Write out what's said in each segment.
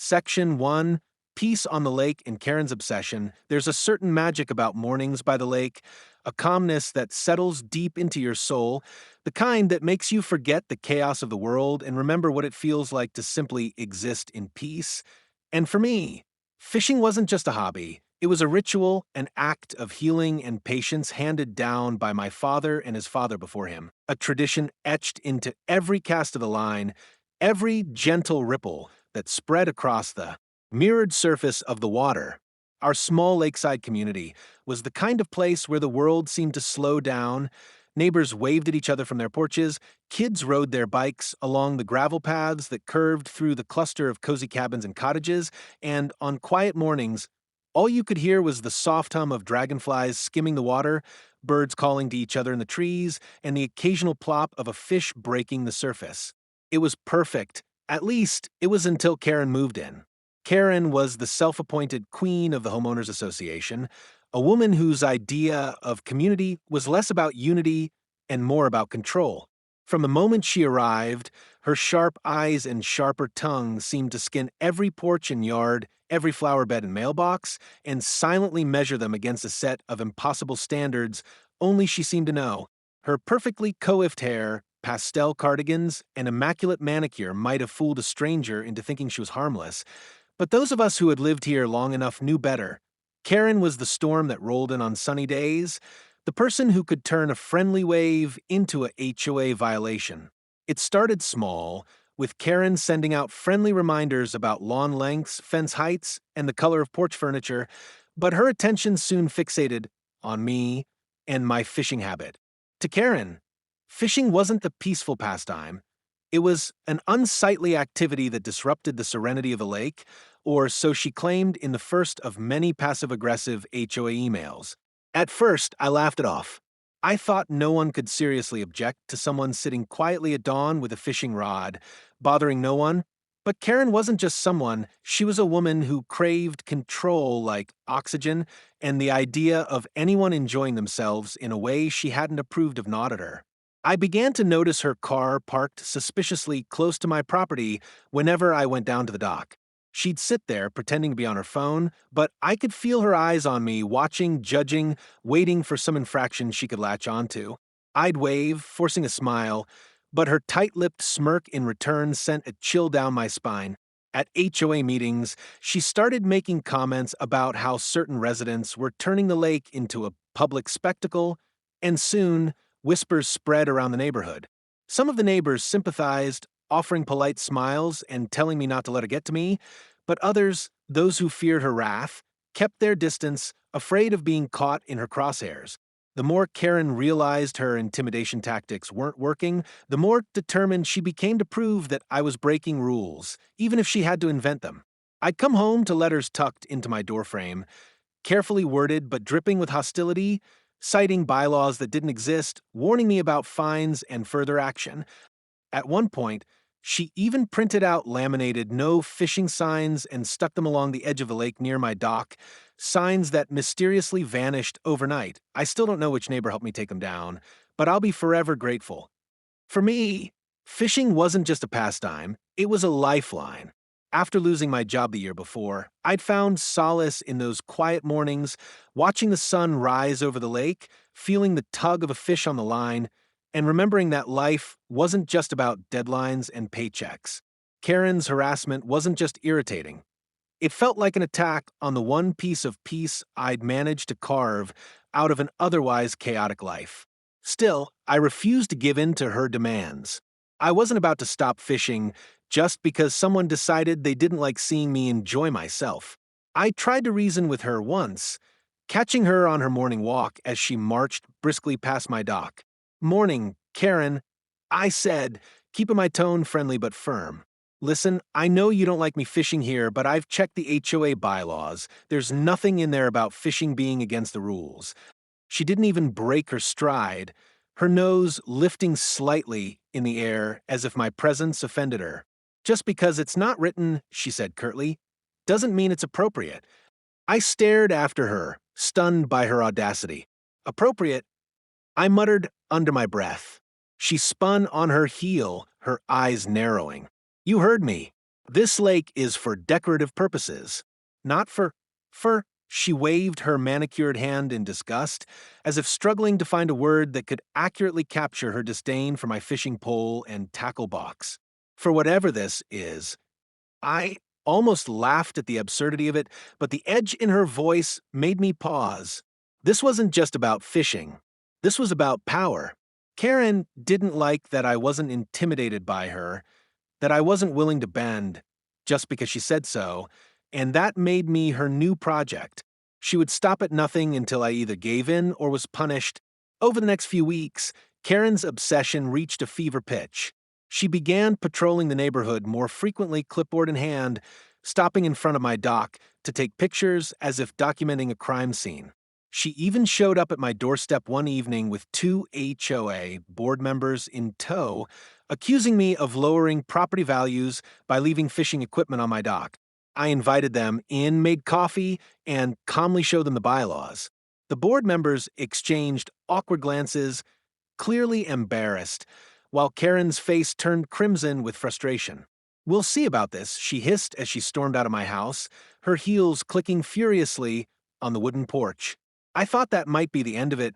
Section 1, Peace on the Lake and Karen's Obsession. There's a certain magic about mornings by the lake, a calmness that settles deep into your soul, the kind that makes you forget the chaos of the world and remember what it feels like to simply exist in peace. And for me, fishing wasn't just a hobby. It was a ritual, an act of healing and patience handed down by my father and his father before him, a tradition etched into every cast of the line, every gentle ripple that spread across the mirrored surface of the water. Our small lakeside community was the kind of place where the world seemed to slow down. Neighbors waved at each other from their porches, kids rode their bikes along the gravel paths that curved through the cluster of cozy cabins and cottages, and on quiet mornings, all you could hear was the soft hum of dragonflies skimming the water, birds calling to each other in the trees, and the occasional plop of a fish breaking the surface. It was perfect. At least, it was until Karen moved in. Karen was the self-appointed queen of the Homeowners Association, a woman whose idea of community was less about unity and more about control. From the moment she arrived, her sharp eyes and sharper tongue seemed to skin every porch and yard, every flower bed and mailbox, and silently measure them against a set of impossible standards only she seemed to know. Her perfectly coiffed hair, pastel cardigans, and immaculate manicure might have fooled a stranger into thinking she was harmless, but those of us who had lived here long enough knew better. Karen was the storm that rolled in on sunny days, the person who could turn a friendly wave into a HOA violation. It started small, with Karen sending out friendly reminders about lawn lengths, fence heights, and the color of porch furniture, but her attention soon fixated on me and my fishing habit. To Karen, fishing wasn't the peaceful pastime. It was an unsightly activity that disrupted the serenity of the lake, or so she claimed in the first of many passive-aggressive HOA emails. At first, I laughed it off. I thought no one could seriously object to someone sitting quietly at dawn with a fishing rod, bothering no one. But Karen wasn't just someone, she was a woman who craved control like oxygen and the idea of anyone enjoying themselves in a way she hadn't approved of not at her. I began to notice her car parked suspiciously close to my property whenever I went down to the dock. She'd sit there pretending to be on her phone, but I could feel her eyes on me, watching, judging, waiting for some infraction she could latch onto. I'd wave, forcing a smile, but her tight-lipped smirk in return sent a chill down my spine. At HOA meetings, she started making comments about how certain residents were turning the lake into a public spectacle, and soon, whispers spread around the neighborhood. Some of the neighbors sympathized, offering polite smiles and telling me not to let her get to me, but others, those who feared her wrath, kept their distance, afraid of being caught in her crosshairs. The more Karen realized her intimidation tactics weren't working, the more determined she became to prove that I was breaking rules, even if she had to invent them. I'd come home to letters tucked into my doorframe, carefully worded but dripping with hostility, citing bylaws that didn't exist, warning me about fines and further action. At one point, she even printed out laminated no fishing signs and stuck them along the edge of the lake near my dock, signs that mysteriously vanished overnight. I still don't know which neighbor helped me take them down, but I'll be forever grateful. For me, fishing wasn't just a pastime, it was a lifeline. After losing my job the year before, I'd found solace in those quiet mornings, watching the sun rise over the lake, feeling the tug of a fish on the line, and remembering that life wasn't just about deadlines and paychecks. Karen's harassment wasn't just irritating. It felt like an attack on the one piece of peace I'd managed to carve out of an otherwise chaotic life. Still, I refused to give in to her demands. I wasn't about to stop fishing just because someone decided they didn't like seeing me enjoy myself. I tried to reason with her once, catching her on her morning walk as she marched briskly past my dock. "Morning, Karen," I said, keeping my tone friendly but firm. "Listen, I know you don't like me fishing here, but I've checked the HOA bylaws. There's nothing in there about fishing being against the rules." She didn't even break her stride, her nose lifting slightly in the air as if my presence offended her. "Just because it's not written," she said curtly, "doesn't mean it's appropriate." I stared after her, stunned by her audacity. "Appropriate?" I muttered under my breath. She spun on her heel, her eyes narrowing. "You heard me. This lake is for decorative purposes, not for. She waved her manicured hand in disgust, as if struggling to find a word that could accurately capture her disdain for my fishing pole and tackle box. For whatever this is, I almost laughed at the absurdity of it, but the edge in her voice made me pause. This wasn't just about fishing. This was about power. Karen didn't like that I wasn't intimidated by her, that I wasn't willing to bend just because she said so, and that made me her new project. She would stop at nothing until I either gave in or was punished. Over the next few weeks, Karen's obsession reached a fever pitch. She began patrolling the neighborhood more frequently, clipboard in hand, stopping in front of my dock to take pictures as if documenting a crime scene. She even showed up at my doorstep one evening with 2 HOA board members in tow, accusing me of lowering property values by leaving fishing equipment on my dock. I invited them in, made coffee, and calmly showed them the bylaws. The board members exchanged awkward glances, clearly embarrassed, while Karen's face turned crimson with frustration. "We'll see about this," she hissed as she stormed out of my house, her heels clicking furiously on the wooden porch. I thought that might be the end of it,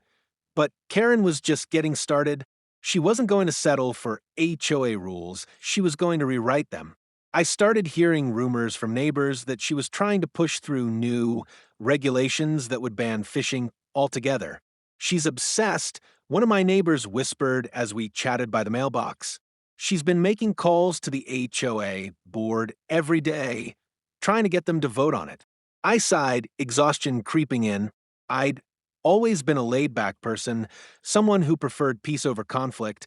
but Karen was just getting started. She wasn't going to settle for HOA rules, she was going to rewrite them. I started hearing rumors from neighbors that she was trying to push through new regulations that would ban fishing altogether. "She's obsessed," one of my neighbors whispered as we chatted by the mailbox. "She's been making calls to the HOA board every day, trying to get them to vote on it." I sighed, exhaustion creeping in. I'd always been a laid-back person, someone who preferred peace over conflict,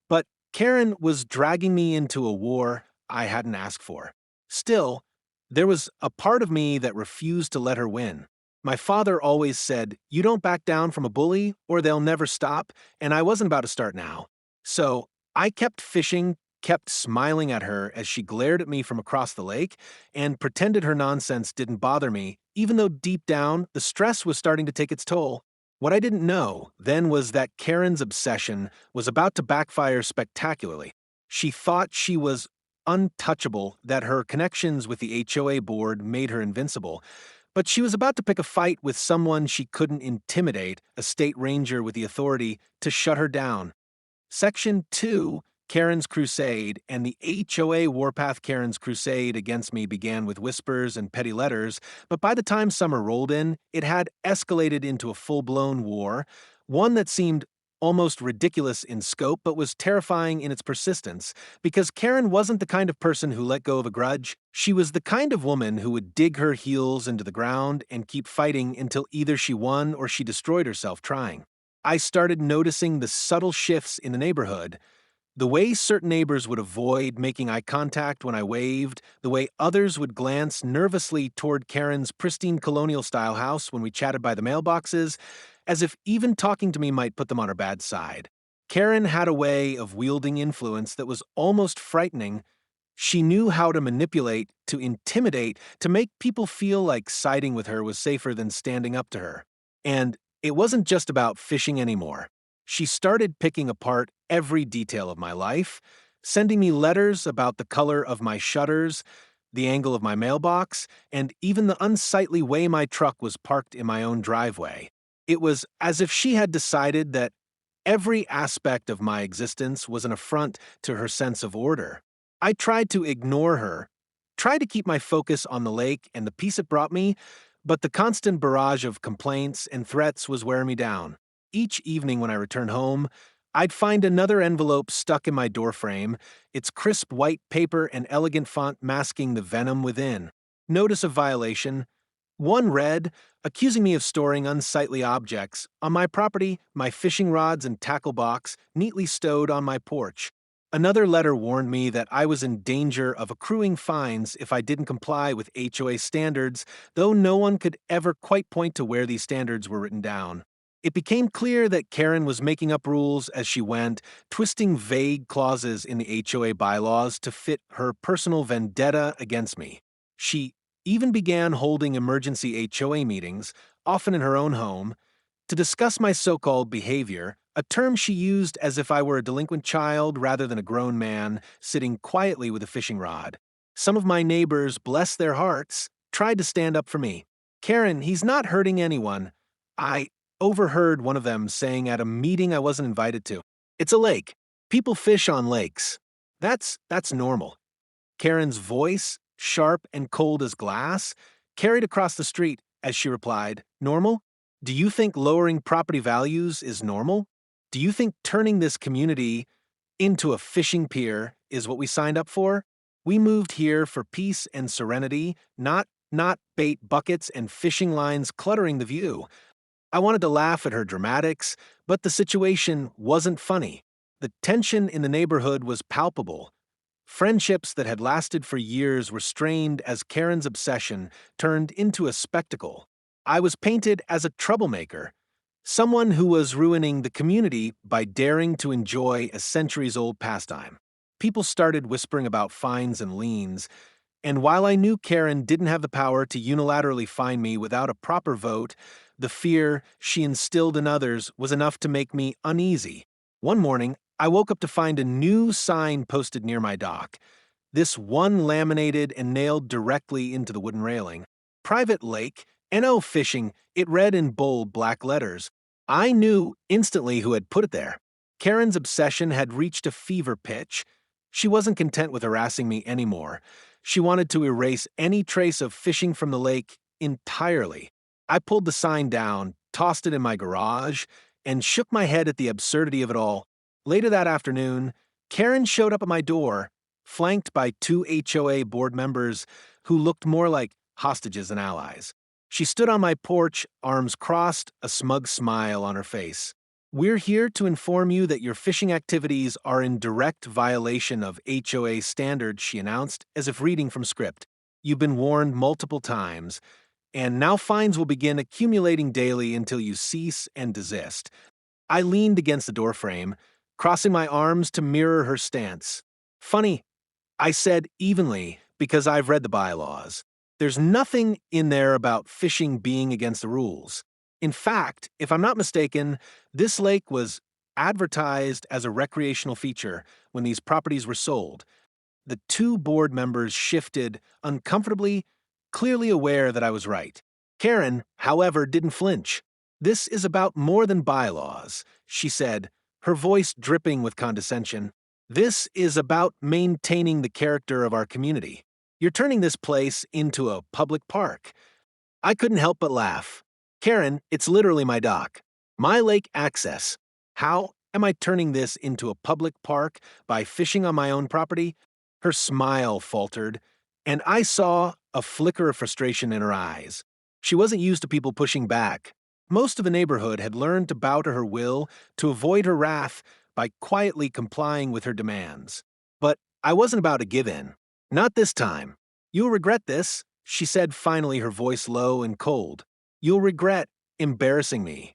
but Karen was dragging me into a war I hadn't asked for. Still, there was a part of me that refused to let her win. My father always said, "You don't back down from a bully or they'll never stop," and I wasn't about to start now. So I kept fishing, kept smiling at her as she glared at me from across the lake, and pretended her nonsense didn't bother me, even though deep down, the stress was starting to take its toll. What I didn't know then was that Karen's obsession was about to backfire spectacularly. She thought she was untouchable, that her connections with the HOA board made her invincible, but she was about to pick a fight with someone she couldn't intimidate, a state ranger with the authority to shut her down. Section 2, Karen's Crusade, and the HOA Warpath Karen's Crusade against me began with whispers and petty letters, but by the time summer rolled in, it had escalated into a full-blown war, one that seemed almost ridiculous in scope but was terrifying in its persistence, because Karen wasn't the kind of person who let go of a grudge. She was the kind of woman who would dig her heels into the ground and keep fighting until either she won or she destroyed herself trying. I started noticing the subtle shifts in the neighborhood. The way certain neighbors would avoid making eye contact when I waved, the way others would glance nervously toward Karen's pristine colonial-style house when we chatted by the mailboxes, as if even talking to me might put them on her bad side. Karen had a way of wielding influence that was almost frightening. She knew how to manipulate, to intimidate, to make people feel like siding with her was safer than standing up to her. And it wasn't just about fishing anymore. She started picking apart every detail of my life, sending me letters about the color of my shutters, the angle of my mailbox, and even the unsightly way my truck was parked in my own driveway. It was as if she had decided that every aspect of my existence was an affront to her sense of order. I tried to ignore her, tried to keep my focus on the lake and the peace it brought me, but the constant barrage of complaints and threats was wearing me down. Each evening when I returned home, I'd find another envelope stuck in my doorframe, its crisp white paper and elegant font masking the venom within. Notice of violation. One read, accusing me of storing unsightly objects on my property, my fishing rods and tackle box neatly stowed on my porch. Another letter warned me that I was in danger of accruing fines if I didn't comply with HOA standards, though no one could ever quite point to where these standards were written down. It became clear that Karen was making up rules as she went, twisting vague clauses in the HOA bylaws to fit her personal vendetta against me. She even began holding emergency HOA meetings, often in her own home, to discuss my so-called behavior, a term she used as if I were a delinquent child rather than a grown man sitting quietly with a fishing rod. Some of my neighbors, bless their hearts, tried to stand up for me. Karen, he's not hurting anyone. I overheard one of them saying at a meeting I wasn't invited to. It's a lake. People fish on lakes. That's normal. Karen's voice, sharp and cold as glass, carried across the street as she replied, Normal? Do you think lowering property values is normal? Do you think turning this community into a fishing pier is what we signed up for? We moved here for peace and serenity, not bait buckets and fishing lines cluttering the view. I wanted to laugh at her dramatics, but the situation wasn't funny. The tension in the neighborhood was palpable. Friendships that had lasted for years were strained as Karen's obsession turned into a spectacle. I was painted as a troublemaker, someone who was ruining the community by daring to enjoy a centuries-old pastime. People started whispering about fines and liens, and while I knew Karen didn't have the power to unilaterally fine me without a proper vote, the fear she instilled in others was enough to make me uneasy. One morning, I woke up to find a new sign posted near my dock. This one laminated and nailed directly into the wooden railing. Private lake, NO fishing, it read in bold black letters. I knew instantly who had put it there. Karen's obsession had reached a fever pitch. She wasn't content with harassing me anymore. She wanted to erase any trace of fishing from the lake entirely. I pulled the sign down, tossed it in my garage, and shook my head at the absurdity of it all. Later that afternoon, Karen showed up at my door, flanked by 2 HOA board members who looked more like hostages than allies. She stood on my porch, arms crossed, a smug smile on her face. We're here to inform you that your fishing activities are in direct violation of HOA standards, she announced, as if reading from script. You've been warned multiple times, and now fines will begin accumulating daily until you cease and desist. I leaned against the doorframe, crossing my arms to mirror her stance. Funny, I said evenly, because I've read the bylaws. There's nothing in there about fishing being against the rules. In fact, if I'm not mistaken, this lake was advertised as a recreational feature when these properties were sold. The 2 board members shifted uncomfortably, clearly aware that I was right. Karen, however, didn't flinch. This is about more than bylaws, she said, her voice dripping with condescension. This is about maintaining the character of our community. You're turning this place into a public park. I couldn't help but laugh. Karen, it's literally my dock. My lake access. How am I turning this into a public park by fishing on my own property? Her smile faltered, and I saw a flicker of frustration in her eyes. She wasn't used to people pushing back. Most of the neighborhood had learned to bow to her will, to avoid her wrath by quietly complying with her demands. But I wasn't about to give in. Not this time. You'll regret this, she said finally, her voice low and cold. You'll regret embarrassing me.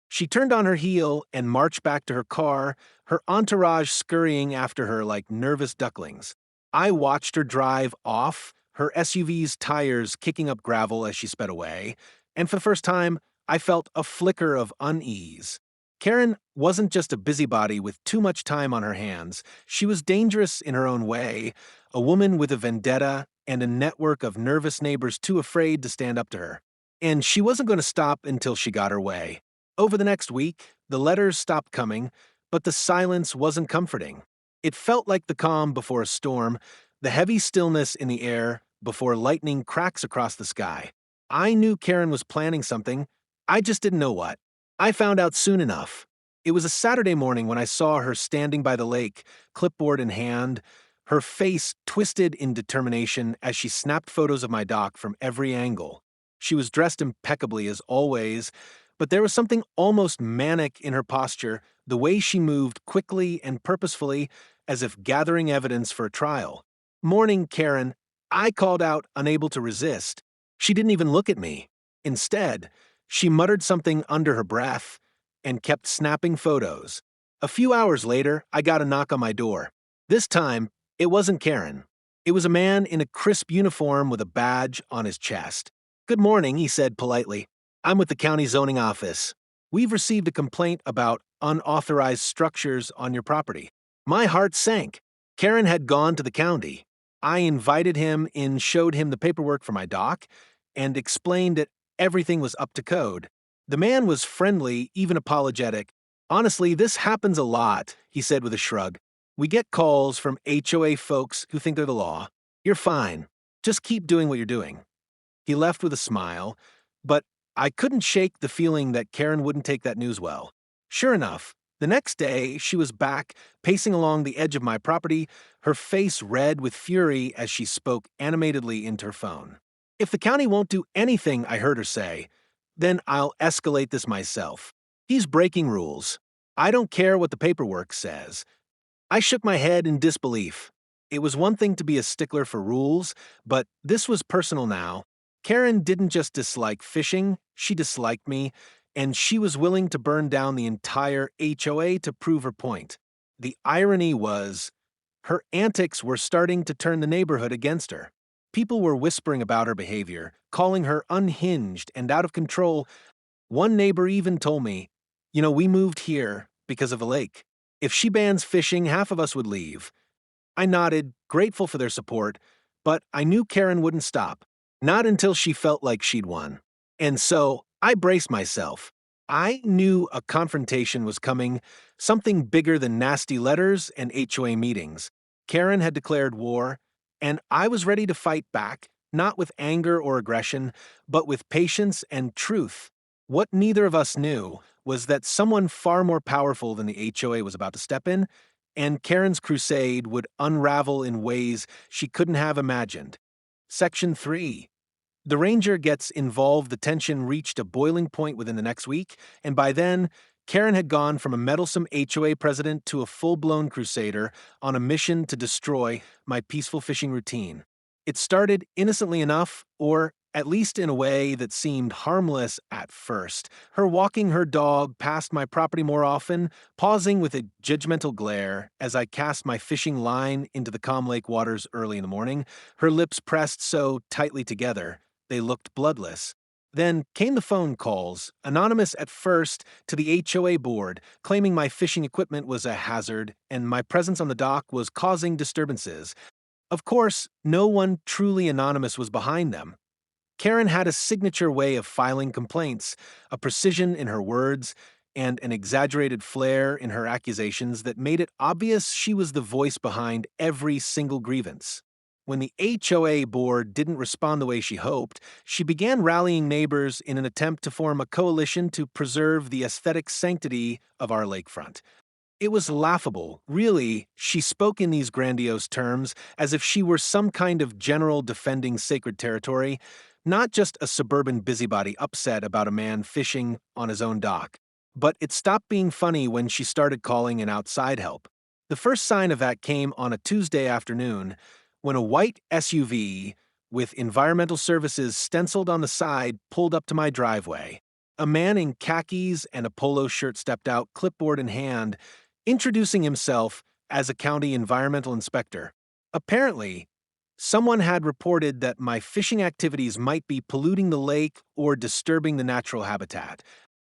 She turned on her heel and marched back to her car, her entourage scurrying after her like nervous ducklings. I watched her drive off, her SUV's tires kicking up gravel as she sped away, and for the first time, I felt a flicker of unease. Karen wasn't just a busybody with too much time on her hands. She was dangerous in her own way, a woman with a vendetta and a network of nervous neighbors too afraid to stand up to her. And she wasn't going to stop until she got her way. Over the next week, the letters stopped coming, but the silence wasn't comforting. It felt like the calm before a storm, the heavy stillness in the air before lightning cracks across the sky. I knew Karen was planning something. I just didn't know what. I found out soon enough. It was a Saturday morning when I saw her standing by the lake, clipboard in hand, her face twisted in determination as she snapped photos of my dock from every angle. She was dressed impeccably as always, but there was something almost manic in her posture, the way she moved quickly and purposefully, as if gathering evidence for a trial. Morning, Karen, I called out, unable to resist. She didn't even look at me. Instead, she muttered something under her breath and kept snapping photos. A few hours later, I got a knock on my door. This time, it wasn't Karen. It was a man in a crisp uniform with a badge on his chest. Good morning, he said politely. I'm with the county zoning office. We've received a complaint about unauthorized structures on your property. My heart sank. Karen had gone to the county. I invited him in, showed him the paperwork for my dock, and explained that everything was up to code. The man was friendly, even apologetic. "Honestly, this happens a lot," he said with a shrug. "We get calls from HOA folks who think they're the law. You're fine. Just keep doing what you're doing." He left with a smile, but I couldn't shake the feeling that Karen wouldn't take that news well. Sure enough, the next day she was back, pacing along the edge of my property, her face red with fury as she spoke animatedly into her phone. "If the county won't do anything," I heard her say, "then I'll escalate this myself. He's breaking rules. I don't care what the paperwork says." I shook my head in disbelief. It was one thing to be a stickler for rules, but this was personal now. Karen didn't just dislike fishing, she disliked me, and she was willing to burn down the entire HOA to prove her point. The irony was, her antics were starting to turn the neighborhood against her. People were whispering about her behavior, calling her unhinged and out of control. One neighbor even told me, "We moved here because of a lake. If she bans fishing, half of us would leave." I nodded, grateful for their support, but I knew Karen wouldn't stop. Not until she felt like she'd won. And so, I braced myself. I knew a confrontation was coming, something bigger than nasty letters and HOA meetings. Karen had declared war, and I was ready to fight back, not with anger or aggression, but with patience and truth. What neither of us knew was that someone far more powerful than the HOA was about to step in, and Karen's crusade would unravel in ways she couldn't have imagined. Section 3. The ranger gets involved. The tension reached a boiling point within the next week, and by then, Karen had gone from a meddlesome HOA president to a full-blown crusader on a mission to destroy my peaceful fishing routine. It started innocently enough, or at least in a way that seemed harmless at first. Her walking her dog past my property more often, pausing with a judgmental glare as I cast my fishing line into the calm lake waters early in the morning, her lips pressed so tightly together they looked bloodless. Then came the phone calls, anonymous at first, to the HOA board, claiming my fishing equipment was a hazard and my presence on the dock was causing disturbances. Of course, no one truly anonymous was behind them. Karen had a signature way of filing complaints, a precision in her words, and an exaggerated flair in her accusations that made it obvious she was the voice behind every single grievance. When the HOA board didn't respond the way she hoped, she began rallying neighbors in an attempt to form a coalition to preserve the aesthetic sanctity of our lakefront. It was laughable. Really, she spoke in these grandiose terms as if she were some kind of general defending sacred territory, not just a suburban busybody upset about a man fishing on his own dock. But it stopped being funny when she started calling in outside help. The first sign of that came on a Tuesday afternoon when a white SUV with environmental services stenciled on the side pulled up to my driveway. A man in khakis and a polo shirt stepped out, clipboard in hand, introducing himself as a county environmental inspector. Apparently, someone had reported that my fishing activities might be polluting the lake or disturbing the natural habitat.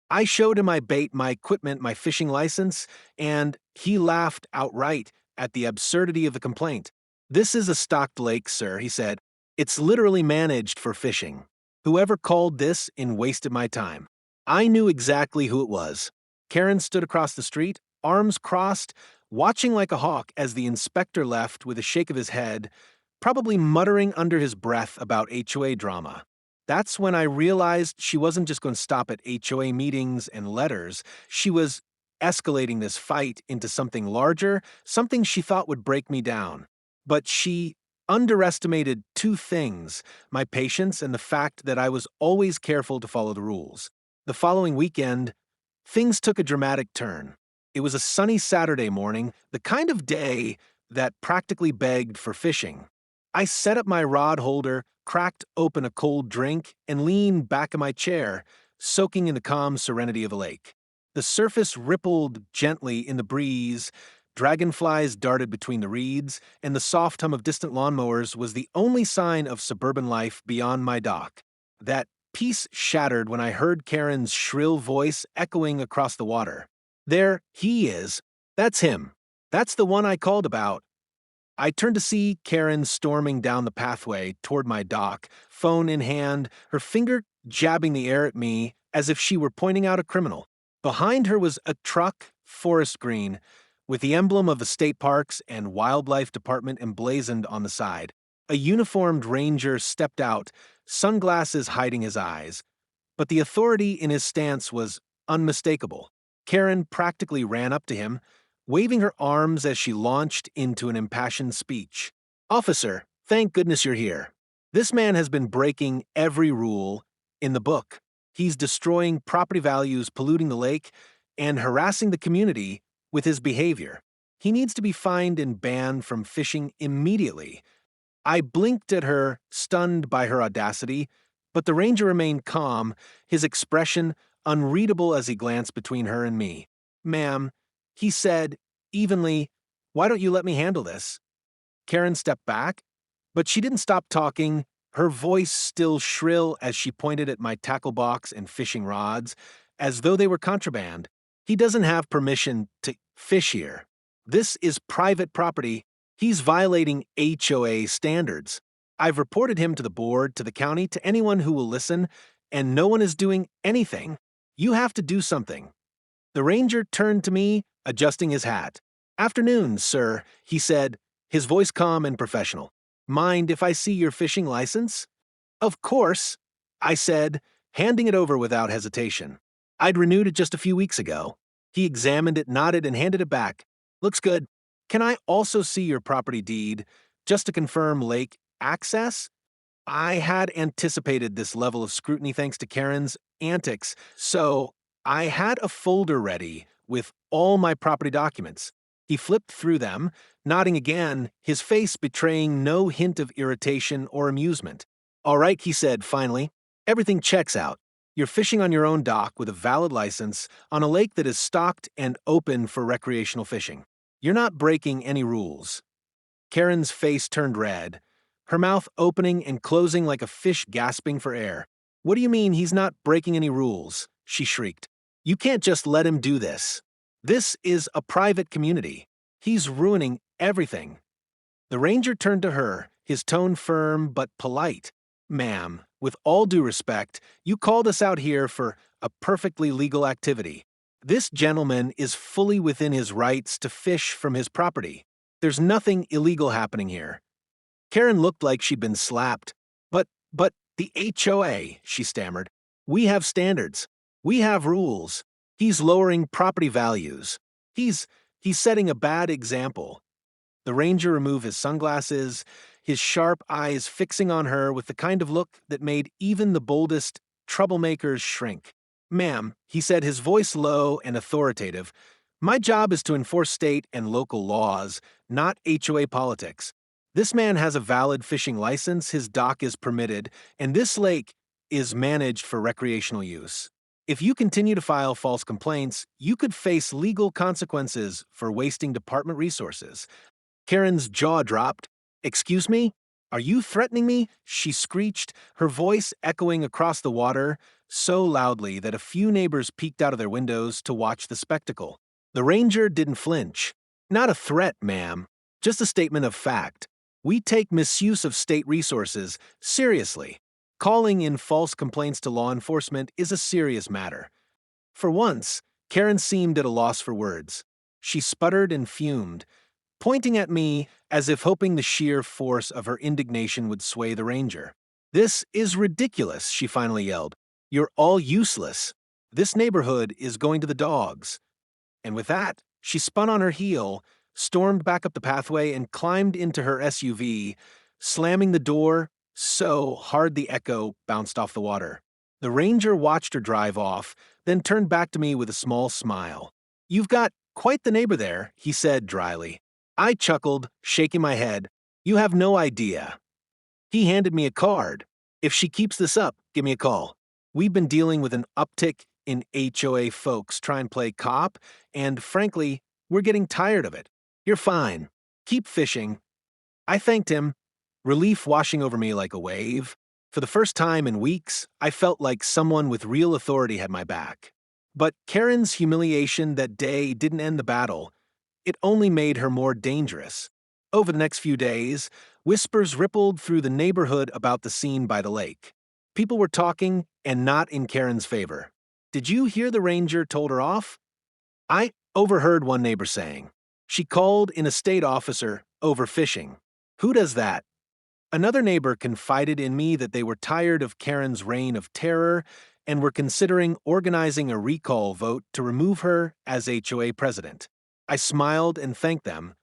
I showed him my bait, my equipment, my fishing license, and he laughed outright at the absurdity of the complaint. "This is a stocked lake, sir," he said. "It's literally managed for fishing. Whoever called this in wasted my time." I knew exactly who it was. Karen stood across the street, arms crossed, watching like a hawk as the inspector left with a shake of his head, probably muttering under his breath about HOA drama. That's when I realized she wasn't just going to stop at HOA meetings and letters. She was escalating this fight into something larger, something she thought would break me down. But she underestimated two things: my patience and the fact that I was always careful to follow the rules. The following weekend, things took a dramatic turn. It was a sunny Saturday morning, the kind of day that practically begged for fishing. I set up my rod holder, cracked open a cold drink, and leaned back in my chair, soaking in the calm serenity of the lake. The surface rippled gently in the breeze, dragonflies darted between the reeds, and the soft hum of distant lawnmowers was the only sign of suburban life beyond my dock. That peace shattered when I heard Karen's shrill voice echoing across the water. "There he is. That's him. That's the one I called about." I turned to see Karen storming down the pathway toward my dock, phone in hand, her finger jabbing the air at me as if she were pointing out a criminal. Behind her was a truck, forest green, with the emblem of the state parks and wildlife department emblazoned on the side. A uniformed ranger stepped out, sunglasses hiding his eyes, but the authority in his stance was unmistakable. Karen practically ran up to him, waving her arms as she launched into an impassioned speech. "Officer, thank goodness you're here. This man has been breaking every rule in the book. He's destroying property values, polluting the lake, and harassing the community with his behavior. He needs to be fined and banned from fishing immediately." I blinked at her, stunned by her audacity, but the ranger remained calm, his expression unreadable as he glanced between her and me. "Ma'am," he said, evenly, "why don't you let me handle this?" Karen stepped back, but she didn't stop talking, her voice still shrill as she pointed at my tackle box and fishing rods, as though they were contraband. "He doesn't have permission to fish here. This is private property. He's violating HOA standards. I've reported him to the board, to the county, to anyone who will listen, and no one is doing anything. You have to do something." The ranger turned to me, adjusting his hat. "Afternoon, sir," he said, his voice calm and professional. "Mind if I see your fishing license?" "Of course," I said, handing it over without hesitation. I'd renewed it just a few weeks ago. He examined it, nodded, and handed it back. "Looks good. Can I also see your property deed, just to confirm lake access?" I had anticipated this level of scrutiny thanks to Karen's antics, so I had a folder ready with all my property documents. He flipped through them, nodding again, his face betraying no hint of irritation or amusement. "All right," he said finally. "Everything checks out. You're fishing on your own dock with a valid license on a lake that is stocked and open for recreational fishing. You're not breaking any rules." Karen's face turned red, her mouth opening and closing like a fish gasping for air. "What do you mean he's not breaking any rules?" she shrieked. "You can't just let him do this. This is a private community. He's ruining everything." The ranger turned to her, his tone firm but polite. "Ma'am, with all due respect, you called us out here for a perfectly legal activity. This gentleman is fully within his rights to fish from his property. There's nothing illegal happening here." Karen looked like she'd been slapped. But the HOA," she stammered. "We have standards. We have rules. He's lowering property values. He's setting a bad example." The ranger removed his sunglasses, his sharp eyes fixing on her with the kind of look that made even the boldest troublemakers shrink. "Ma'am," he said, his voice low and authoritative, "my job is to enforce state and local laws, not HOA politics. This man has a valid fishing license, his dock is permitted, and this lake is managed for recreational use. If you continue to file false complaints, you could face legal consequences for wasting department resources." Karen's jaw dropped. "Excuse me? Are you threatening me?" she screeched, her voice echoing across the water so loudly that a few neighbors peeked out of their windows to watch the spectacle. The ranger didn't flinch. "Not a threat, ma'am. Just a statement of fact. We take misuse of state resources seriously. Calling in false complaints to law enforcement is a serious matter." For once, Karen seemed at a loss for words. She sputtered and fumed, pointing at me as if hoping the sheer force of her indignation would sway the ranger. "This is ridiculous," she finally yelled. "You're all useless. This neighborhood is going to the dogs." And with that, she spun on her heel, stormed back up the pathway, and climbed into her SUV, slamming the door so hard the echo bounced off the water. The ranger watched her drive off, then turned back to me with a small smile. "You've got quite the neighbor there," he said dryly. I chuckled, shaking my head. "You have no idea. He handed me a card. If she keeps this up, give me a call. We've been dealing with an uptick in HOA folks try and play cop, and frankly, we're getting tired of it. You're fine. Keep fishing." I thanked him, relief washing over me like a wave. For the first time in weeks, I felt like someone with real authority had my back. But Karen's humiliation that day didn't end the battle. It only made her more dangerous. Over the next few days, whispers rippled through the neighborhood about the scene by the lake. People were talking, and not in Karen's favor. "Did you hear the ranger told her off?" I overheard one neighbor saying. "She called in a state officer over fishing." "Who does that?" Another neighbor confided in me that they were tired of Karen's reign of terror and were considering organizing a recall vote to remove her as HOA president. I smiled and thanked them,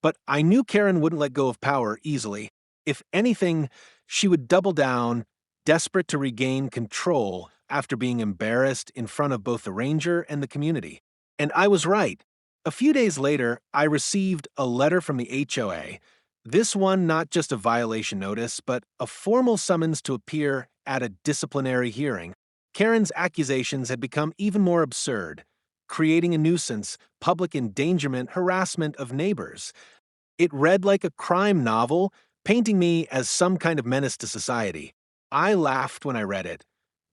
but I knew Karen wouldn't let go of power easily. If anything, she would double down, desperate to regain control after being embarrassed in front of both the ranger and the community. And I was right. A few days later, I received a letter from the HOA. This one not just a violation notice, but a formal summons to appear at a disciplinary hearing. Karen's accusations had become even more absurd, creating a nuisance, public endangerment, harassment of neighbors. It read like a crime novel, painting me as some kind of menace to society. I laughed when I read it,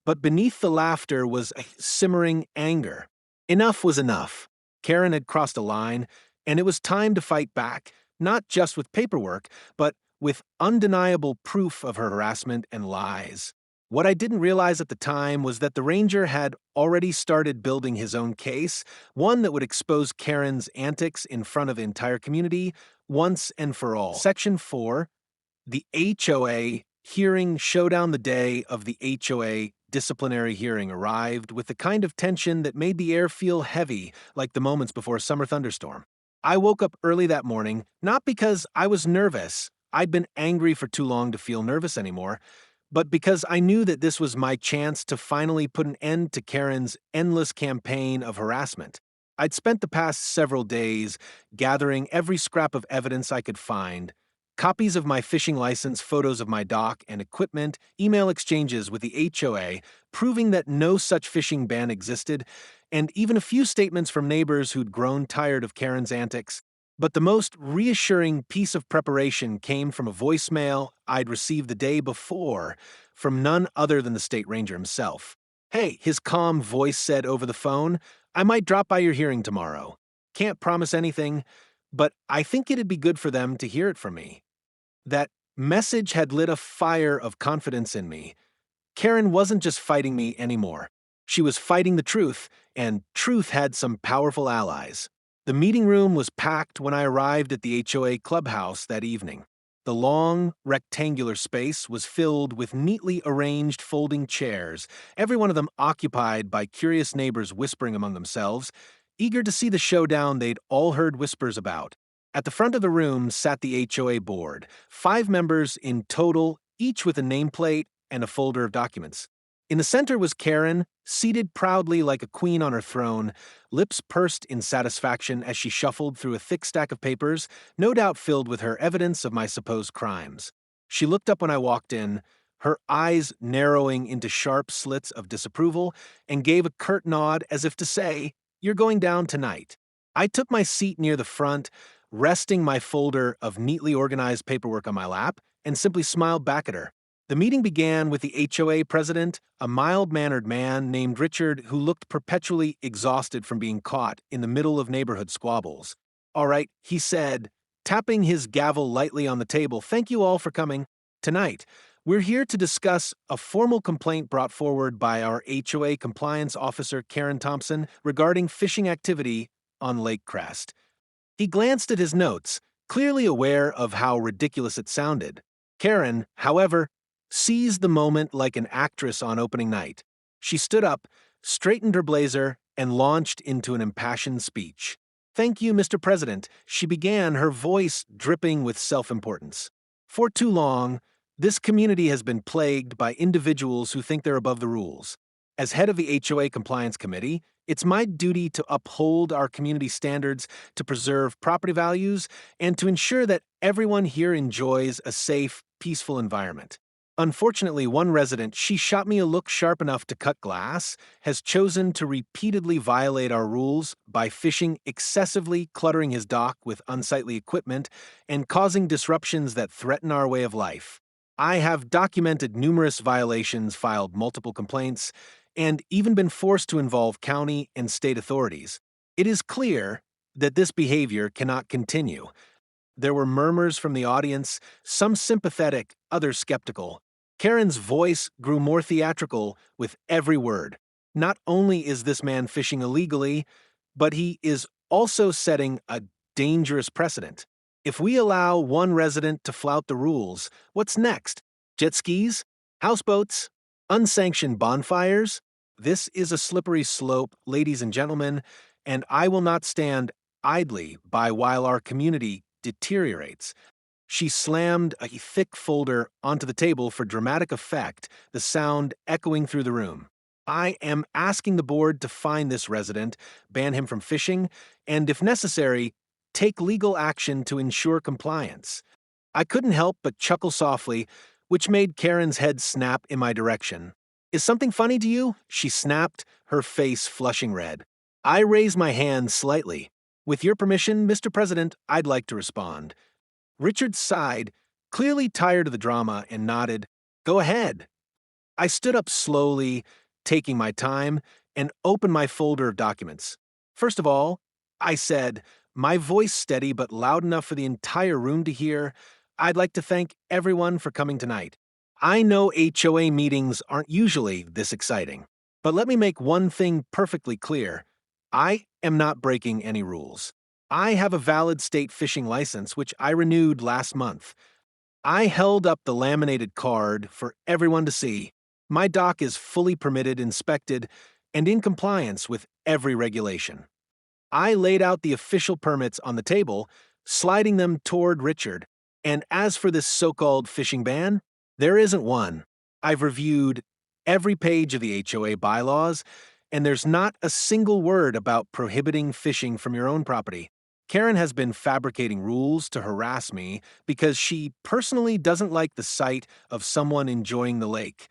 but beneath the laughter was a simmering anger. Enough was enough. Karen had crossed a line, and it was time to fight back, not just with paperwork, but with undeniable proof of her harassment and lies. What I didn't realize at the time was that the ranger had already started building his own case, one that would expose Karen's antics in front of the entire community once and for all. Section 4, the HOA hearing showdown. The day of the HOA disciplinary hearing arrived with the kind of tension that made the air feel heavy, like the moments before a summer thunderstorm. I woke up early that morning, not because I was nervous. I'd been angry for too long to feel nervous anymore, but because I knew that this was my chance to finally put an end to Karen's endless campaign of harassment. I'd spent the past several days gathering every scrap of evidence I could find: copies of my fishing license, photos of my dock and equipment, email exchanges with the HOA proving that no such fishing ban existed, and even a few statements from neighbors who'd grown tired of Karen's antics. But the most reassuring piece of preparation came from a voicemail I'd received the day before from none other than the state ranger himself. "Hey," his calm voice said over the phone, "I might drop by your hearing tomorrow. Can't promise anything, but I think it'd be good for them to hear it from me." That message had lit a fire of confidence in me. Karen wasn't just fighting me anymore. She was fighting the truth, and truth had some powerful allies. The meeting room was packed when I arrived at the HOA clubhouse that evening. The long, rectangular space was filled with neatly arranged folding chairs, every one of them occupied by curious neighbors whispering among themselves, eager to see the showdown they'd all heard whispers about. At the front of the room sat the HOA board, 5 members in total, each with a nameplate and a folder of documents. In the center was Karen, seated proudly like a queen on her throne, lips pursed in satisfaction as she shuffled through a thick stack of papers, no doubt filled with her evidence of my supposed crimes. She looked up when I walked in, her eyes narrowing into sharp slits of disapproval, and gave a curt nod as if to say, "You're going down tonight." I took my seat near the front, resting my folder of neatly organized paperwork on my lap, and simply smiled back at her. The meeting began with the HOA president, a mild-mannered man named Richard who looked perpetually exhausted from being caught in the middle of neighborhood squabbles. "All right," he said, tapping his gavel lightly on the table. "Thank you all for coming. Tonight, we're here to discuss a formal complaint brought forward by our HOA compliance officer, Karen Thompson, regarding fishing activity on Lake Crest." He glanced at his notes, clearly aware of how ridiculous it sounded. Karen, however, seized the moment like an actress on opening night. She stood up, straightened her blazer, and launched into an impassioned speech. "Thank you, Mr. President," she began, her voice dripping with self-importance. "For too long, this community has been plagued by individuals who think they're above the rules. As head of the HOA Compliance Committee, it's my duty to uphold our community standards, to preserve property values, and to ensure that everyone here enjoys a safe, peaceful environment. Unfortunately, one resident, she shot me a look sharp enough to cut glass, has chosen to repeatedly violate our rules by fishing excessively, cluttering his dock with unsightly equipment, and causing disruptions that threaten our way of life. I have documented numerous violations, filed multiple complaints, and even been forced to involve county and state authorities. It is clear that this behavior cannot continue. There were murmurs from the audience, some sympathetic, others skeptical. Karen's voice grew more theatrical with every word. Not only is this man fishing illegally, but he is also setting a dangerous precedent. If we allow one resident to flout the rules, what's next? Jet skis? Houseboats? Unsanctioned bonfires? This is a slippery slope, ladies and gentlemen, and I will not stand idly by while our community deteriorates. She slammed a thick folder onto the table for dramatic effect, the sound echoing through the room. I am asking the board to fine this resident, ban him from fishing, and if necessary, take legal action to ensure compliance. I couldn't help but chuckle softly, which made Karen's head snap in my direction. Is something funny to you? She snapped, her face flushing red. I raised my hand slightly. With your permission, Mr. President, I'd like to respond. Richard sighed, clearly tired of the drama, and nodded. Go ahead. I stood up slowly, taking my time, and opened my folder of documents. First of all, I said, my voice steady but loud enough for the entire room to hear, I'd like to thank everyone for coming tonight. I know HOA meetings aren't usually this exciting, but let me make one thing perfectly clear. I am not breaking any rules. I have a valid state fishing license, which I renewed last month. I held up the laminated card for everyone to see. My dock is fully permitted, inspected, and in compliance with every regulation. I laid out the official permits on the table, sliding them toward Richard. And as for this so-called fishing ban, there isn't one. I've reviewed every page of the HOA bylaws, and there's not a single word about prohibiting fishing from your own property. Karen has been fabricating rules to harass me because she personally doesn't like the sight of someone enjoying the lake.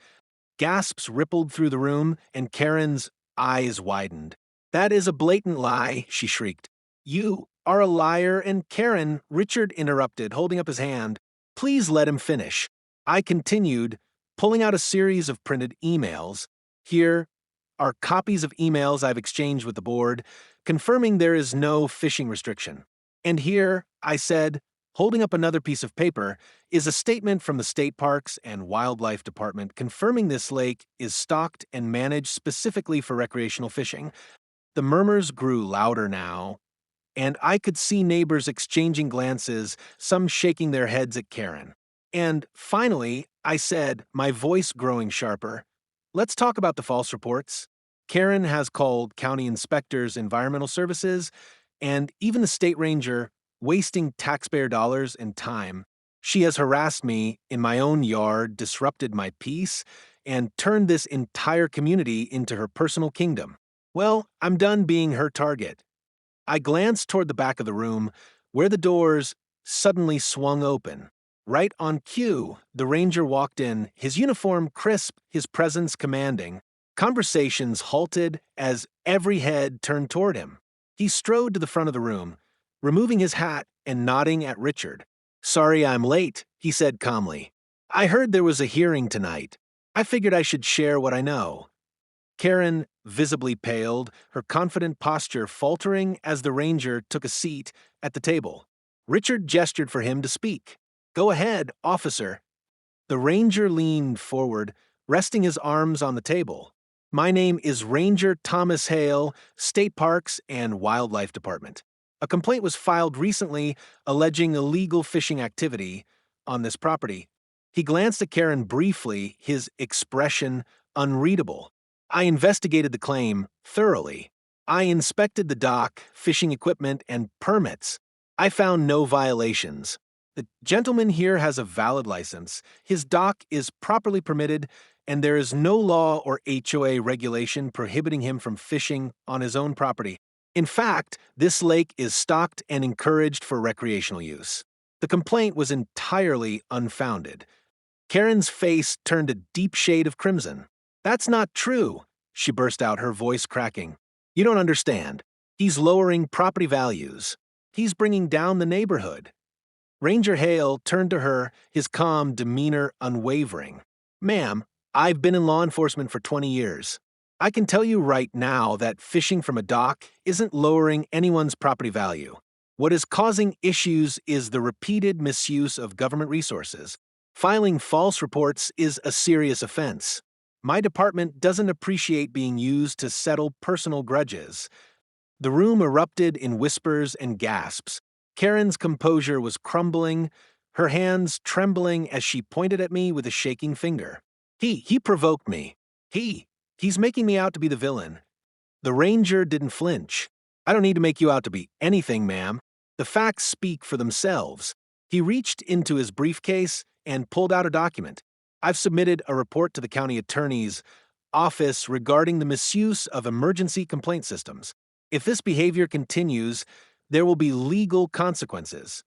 Gasps rippled through the room, and Karen's eyes widened. That is a blatant lie, she shrieked. You are a liar, and Karen, Richard interrupted, holding up his hand. Please let him finish. I continued, pulling out a series of printed emails. Here are copies of emails I've exchanged with the board, confirming there is no fishing restriction. And here, I said, holding up another piece of paper, is a statement from the State Parks and Wildlife Department confirming this lake is stocked and managed specifically for recreational fishing. The murmurs grew louder now, and I could see neighbors exchanging glances, some shaking their heads at Karen. And finally, I said, my voice growing sharper, let's talk about the false reports. Karen has called county inspectors, environmental services, and even the state ranger, wasting taxpayer dollars and time. She has harassed me in my own yard, disrupted my peace, and turned this entire community into her personal kingdom. Well, I'm done being her target. I glanced toward the back of the room, where the doors suddenly swung open. Right on cue, the ranger walked in, his uniform crisp, his presence commanding. Conversations halted as every head turned toward him. He strode to the front of the room, removing his hat and nodding at Richard. Sorry I'm late, he said calmly. I heard there was a hearing tonight. I figured I should share what I know. Karen visibly paled, her confident posture faltering as the ranger took a seat at the table. Richard gestured for him to speak. Go ahead, officer. The ranger leaned forward, resting his arms on the table. My name is Ranger Thomas Hale, State Parks and Wildlife Department. A complaint was filed recently alleging illegal fishing activity on this property. He glanced at Karen briefly, his expression unreadable. I investigated the claim thoroughly. I inspected the dock, fishing equipment, and permits. I found no violations. The gentleman here has a valid license. His dock is properly permitted, and there is no law or HOA regulation prohibiting him from fishing on his own property. In fact, this lake is stocked and encouraged for recreational use. The complaint was entirely unfounded. Karen's face turned a deep shade of crimson. That's not true, she burst out, her voice cracking. You don't understand. He's lowering property values. He's bringing down the neighborhood. Ranger Hale turned to her, his calm demeanor unwavering. Ma'am, I've been in law enforcement for 20 years. I can tell you right now that fishing from a dock isn't lowering anyone's property value. What is causing issues is the repeated misuse of government resources. Filing false reports is a serious offense. My department doesn't appreciate being used to settle personal grudges. The room erupted in whispers and gasps. Karen's composure was crumbling, her hands trembling as she pointed at me with a shaking finger. He provoked me. He's making me out to be the villain. The ranger didn't flinch. I don't need to make you out to be anything, ma'am. The facts speak for themselves. He reached into his briefcase and pulled out a document. I've submitted a report to the county attorney's office regarding the misuse of emergency complaint systems. If this behavior continues, there will be legal consequences.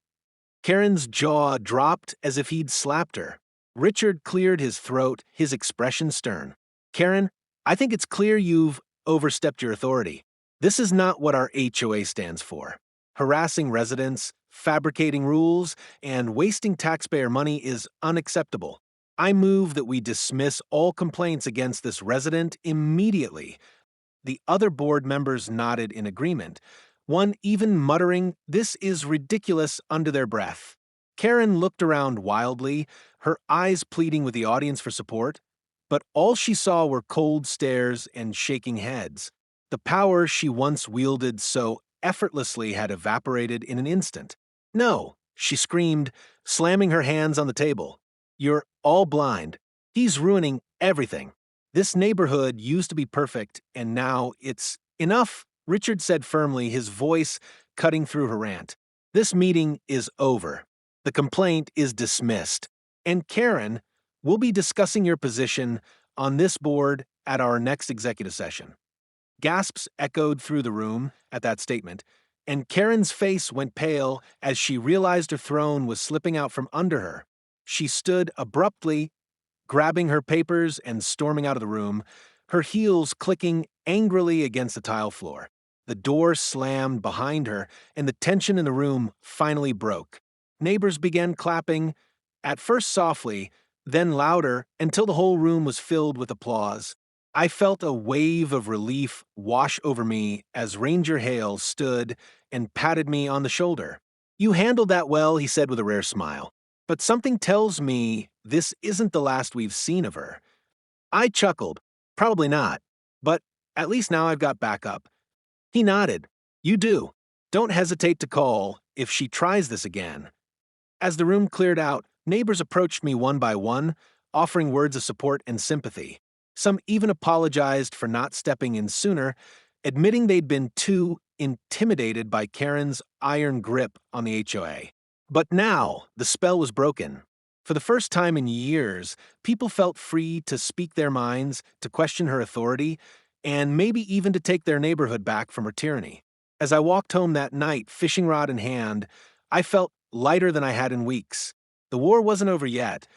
Karen's jaw dropped as if he'd slapped her. Richard cleared his throat, his expression stern. Karen, I think it's clear you've overstepped your authority. This is not what our HOA stands for. Harassing residents, fabricating rules, and wasting taxpayer money is unacceptable. I move that we dismiss all complaints against this resident immediately. The other board members nodded in agreement, one even muttering, "This is ridiculous," under their breath. Karen looked around wildly, her eyes pleading with the audience for support, but all she saw were cold stares and shaking heads. The power she once wielded so effortlessly had evaporated in an instant. "No," she screamed, slamming her hands on the table. "You're all blind. He's ruining everything. This neighborhood used to be perfect, and now it's enough," Richard said firmly, his voice cutting through her rant. "This meeting is over. The complaint is dismissed. And Karen, we'll be discussing your position on this board at our next executive session." Gasps echoed through the room at that statement, and Karen's face went pale as she realized her throne was slipping out from under her. She stood abruptly, grabbing her papers and storming out of the room, her heels clicking angrily against the tile floor. The door slammed behind her, and the tension in the room finally broke. Neighbors began clapping, at first softly, then louder, until the whole room was filled with applause. I felt a wave of relief wash over me as Ranger Hale stood and patted me on the shoulder. "You handled that well," he said with a rare smile. "But something tells me this isn't the last we've seen of her." I chuckled. "Probably not. But at least now I've got backup." He nodded. "You do. Don't hesitate to call if she tries this again." As the room cleared out, neighbors approached me one by one, offering words of support and sympathy. Some even apologized for not stepping in sooner, admitting they'd been too intimidated by Karen's iron grip on the HOA. But now, the spell was broken. For the first time in years, people felt free to speak their minds, to question her authority, and maybe even to take their neighborhood back from her tyranny. As I walked home that night, fishing rod in hand, I felt lighter than I had in weeks. The war wasn't over yet,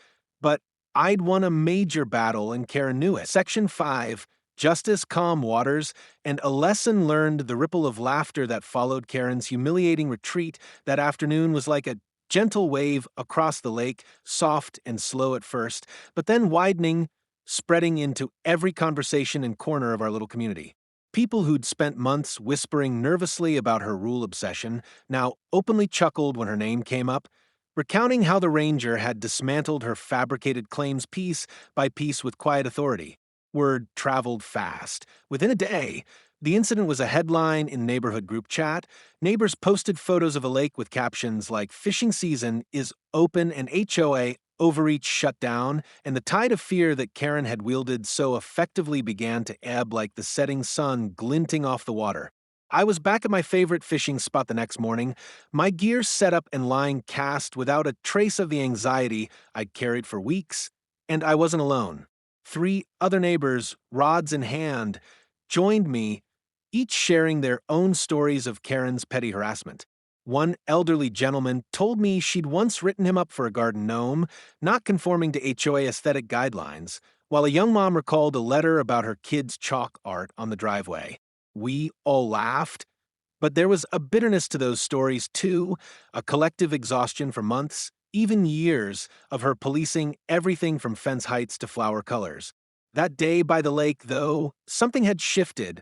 but I'd won a major battle and Karen knew it. Section 5, Justice, Calm Waters, and a lesson learned. The ripple of laughter that followed Karen's humiliating retreat that afternoon was like a gentle wave across the lake, soft and slow at first, but then widening, spreading into every conversation and corner of our little community. People who'd spent months whispering nervously about her rule obsession now openly chuckled when her name came up, recounting how the ranger had dismantled her fabricated claims piece by piece with quiet authority. Word traveled fast. Within a day, the incident was a headline in neighborhood group chat. Neighbors posted photos of a lake with captions like "Fishing season is open and HOA overreach shut down," and the tide of fear that Karen had wielded so effectively began to ebb like the setting sun glinting off the water. I was back at my favorite fishing spot the next morning, my gear set up and lying cast without a trace of the anxiety I'd carried for weeks, and I wasn't alone. 3 other neighbors, rods in hand, joined me, each sharing their own stories of Karen's petty harassment. One elderly gentleman told me she'd once written him up for a garden gnome, not conforming to HOA aesthetic guidelines, while a young mom recalled a letter about her kid's chalk art on the driveway. We all laughed, but there was a bitterness to those stories too, a collective exhaustion for months, even years, of her policing everything from fence heights to flower colors. That day by the lake, though, something had shifted.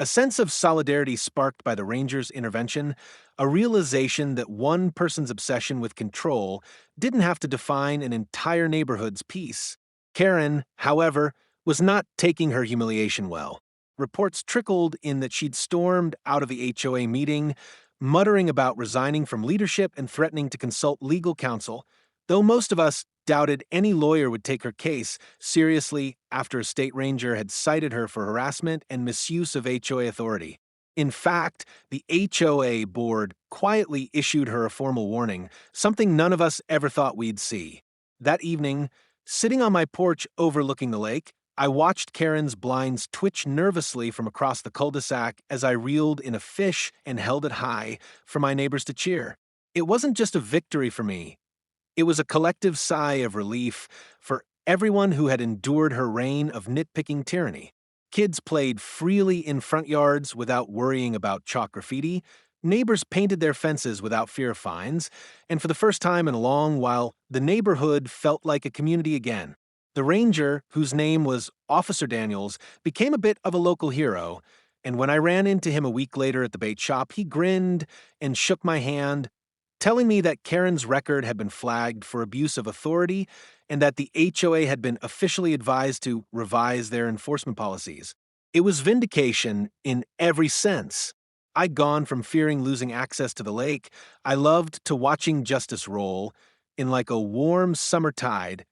A sense of solidarity sparked by the ranger's intervention, a realization that one person's obsession with control didn't have to define an entire neighborhood's peace. Karen, however, was not taking her humiliation well. Reports trickled in that she'd stormed out of the HOA meeting, muttering about resigning from leadership and threatening to consult legal counsel, though most of us doubted any lawyer would take her case seriously after a state ranger had cited her for harassment and misuse of HOA authority. In fact, the HOA board quietly issued her a formal warning, something none of us ever thought we'd see. That evening, sitting on my porch overlooking the lake, I watched Karen's blinds twitch nervously from across the cul-de-sac as I reeled in a fish and held it high for my neighbors to cheer. It wasn't just a victory for me. It was a collective sigh of relief for everyone who had endured her reign of nitpicking tyranny. Kids played freely in front yards without worrying about chalk graffiti. Neighbors painted their fences without fear of fines, and for the first time in a long while, the neighborhood felt like a community again. The ranger, whose name was Officer Daniels, became a bit of a local hero, and when I ran into him a week later at the bait shop, he grinned and shook my hand, telling me that Karen's record had been flagged for abuse of authority and that the HOA had been officially advised to revise their enforcement policies. It was vindication in every sense. I'd gone from fearing losing access to the lake, I loved, to watching justice roll in like a warm summer tide,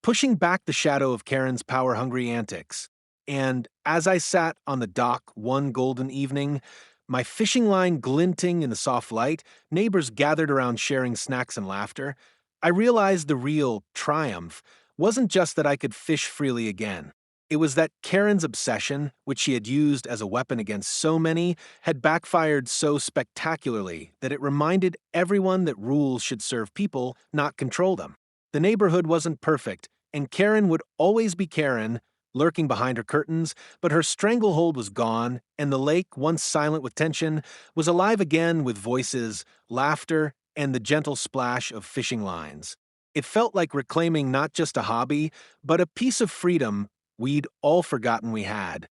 pushing back the shadow of Karen's power-hungry antics. And as I sat on the dock one golden evening, my fishing line glinting in the soft light, neighbors gathered around sharing snacks and laughter, I realized the real triumph wasn't just that I could fish freely again. It was that Karen's obsession, which she had used as a weapon against so many, had backfired so spectacularly that it reminded everyone that rules should serve people, not control them. The neighborhood wasn't perfect, and Karen would always be Karen, lurking behind her curtains, but her stranglehold was gone, and the lake, once silent with tension, was alive again with voices, laughter, and the gentle splash of fishing lines. It felt like reclaiming not just a hobby, but a piece of freedom we'd all forgotten we had.